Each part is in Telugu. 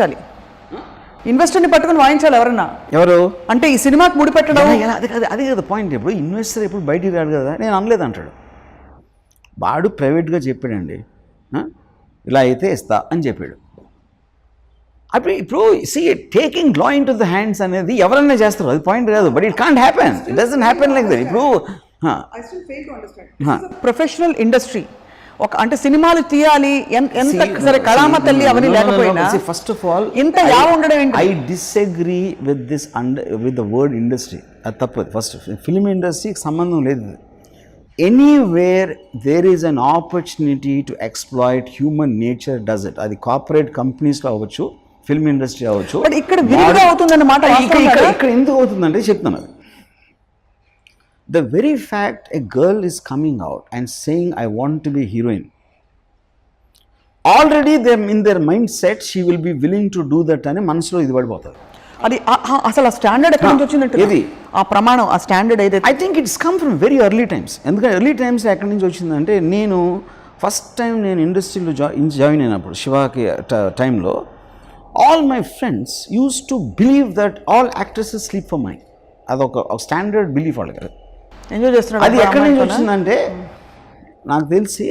వాయించాలి, ఇన్వెస్టర్ని పట్టుకుని వాయించాలి ఎవరన్నా. ఎవరు అంటే ఈ సినిమాకి ముడి పెట్టడం అదే కదా పాయింట్. ఇప్పుడు ఇన్వెస్టర్ ఎప్పుడు బయటికి రాడు కదా, నేను అనలేదు అంటాడు. వాడు ప్రైవేట్గా చెప్పాడండి, ఇలా అయితే ఇస్తా అని చెప్పాడు. అప్పుడు ఇప్పుడు see taking law into the hands అనేది ఎవరన్నా చేస్తారు, అది పాయింట్ కాదు. But it can't happen, it doesn't happen like that. ఇప్పుడు ప్రొఫెషనల్ ఇండస్ట్రీ ఒక అంటే సినిమాలు తీయాలి ఎంత సరే కళామ తల్లి అవన్నీ లేకపోయినా ఫస్ట్ ఆఫ్ ఆల్ ఇంత యావ ఉండడం ఏంటి? I disagree with this with the word industry. అది తప్పదు. ఫస్ట్ ఫిల్మ్ ఇండస్ట్రీకి సంబంధం లేదు. Anywhere there is an opportunity to exploit human nature does it. అది కార్పొరేట్ కంపెనీస్లో అవ్వచ్చు, ఫిల్మ్ ఇండస్ట్రీ అవ్వచ్చు. బట్ ఇక్కడ విరిగా అవుతుందన్నమాట. ఇక్కడ ఎందుకు అవుతుందంటే చెప్తాను. The very fact a girl is coming out and saying I want to be heroine, already them in their mindset she will be willing to do that అని మనసులో ఇది పడిపోతుంది. అది అసలు ఆ స్టాండర్డ్ ఎక్కడి నుంచి వచ్చిందంటే ఇది ఆ ప్రమాణం, ఆ స్టాండర్డ్ ఏదైతే I think it's come from very early times. ఎందుకంటే ఎర్లీ టైమ్స్ ఎక్కడి నుంచి వచ్చిందంటే, నేను ఫస్ట్ టైం నేను ఇండస్ట్రీలో జాయిన్ అయినప్పుడు శివాకి టైంలో all my friends use to believe that all actresses sleep for money. అదొక స్టాండర్డ్ బిలీఫ్ వాళ్ళకి. ఎంజాయ్ చేస్తున్నాడు. అది ఎక్కడి నుంచి వచ్చిందంటే, నాకు తెలిసి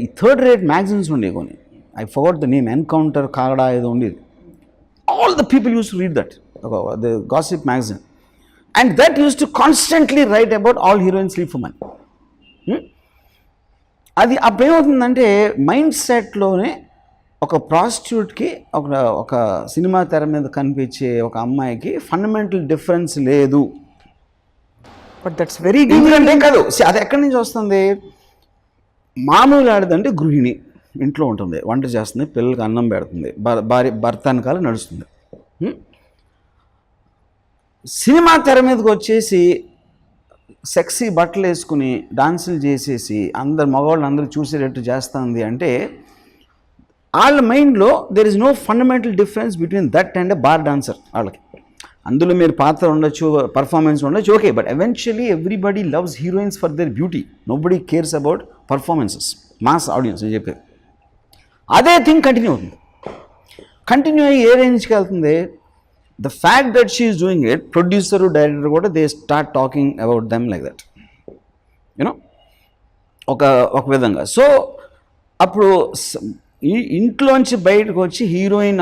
ఈ థర్డ్ రేట్ మ్యాగజైన్స్ ఉండేవి కొన్ని, I forgot the name, Encounter Kagada ఏదో ఉండేది. All the people use to read that, the gossip magazine, and that use to constantly write about all heroines sleep for money. అది అప్పుడు ఏమవుతుందంటే, మైండ్ సెట్లోనే ఒక ప్రాస్టిట్యూట్కి ఒక సినిమా తెర మీద కనిపించే ఒక అమ్మాయికి ఫండమెంటల్ డిఫరెన్స్ లేదు. But that's very different. ఏం కాదు, అది ఎక్కడి నుంచి వస్తుంది? మామూలు ఆడదంటే గృహిణి, ఇంట్లో ఉంటుంది, వంట చేస్తుంది, పిల్లలకి అన్నం పెడుతుంది, భర్త వెనకాల నడుస్తుంది. సినిమా తెర మీదకి వచ్చేసి సెక్సీ బట్టలు వేసుకుని డాన్సులు చేసేసి మగవాళ్ళు అందరూ చూసేటట్టు చేస్తుంది అంటే, వాళ్ళ మైండ్లో there is no fundamental difference between that and a bar dancer. వాళ్ళకి అందులో మీరు పాత్ర ఉండొచ్చు, పర్ఫార్మెన్స్ ఉండొచ్చు, okay, but eventually everybody loves heroines for their beauty. Nobody cares about performances. Mass audience అని చెప్పేది అదే థింగ్ కంటిన్యూ అవుతుంది. కంటిన్యూ అయ్యి ఏ రేంజ్కి వెళ్తుంది? The fact that she is doing it, producer director కూడా they start talking about them like that, you know, ఒక విధంగా. సో అప్పుడు ఈ ఇంట్లోంచి బయటకు వచ్చి హీరోయిన్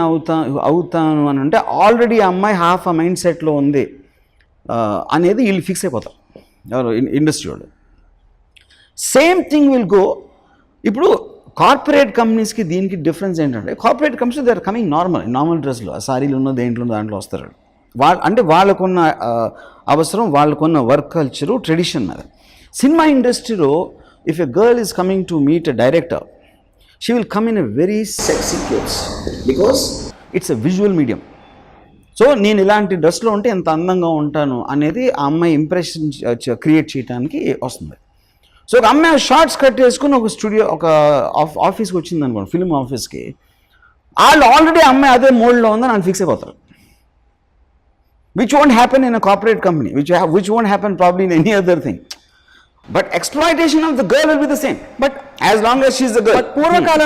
అవుతాను అని అంటే, ఆల్రెడీ అమ్మాయి హాఫ్ ఆ మైండ్ సెట్లో ఉంది అనేది వీళ్ళు ఫిక్స్ అయిపోతారు, ఎవరు ఇండస్ట్రీ వాళ్ళు. Same thing will go. ఇప్పుడు కార్పొరేట్ కంపెనీస్కి దీనికి డిఫరెన్స్ ఏంటంటే, corporate companies they are coming normal డ్రెస్లో, ఆ సారీలు ఉన్న దేంట్లో దాంట్లో వస్తారు. అంటే వాళ్ళకున్న అవసరం, వాళ్ళకున్న వర్క్ కల్చరు, ట్రెడిషన్ అది. సినిమా ఇండస్ట్రీలో if a girl is coming to meet a director, she will come in a very sexy clothes because it's a visual medium. So నేను ఇలాంటి డ్రెస్లో ఉంటే ఎంత అందంగా ఉంటాను అనేది ఆ అమ్మాయి ఇంప్రెషన్ క్రియేట్ చేయడానికి వస్తుంది. సో ఒక అమ్మాయి షార్ట్స్ కట్ వేసుకుని ఒక స్టూడియో, ఒక ఆఫీస్కి వచ్చింది అనుకోండి, ఫిల్మ్ ఆఫీస్కి, వాళ్ళు ఆల్రెడీ అమ్మాయి అదే మోడ్లో ఉందని వాళ్ళు ఫిక్స్ అయిపోతారు. Which won't happen in a corporate company, which won't happen probably in any other thing. But exploitation of the girl will be the same. But as long as she is a girl. But పూర్వకాలం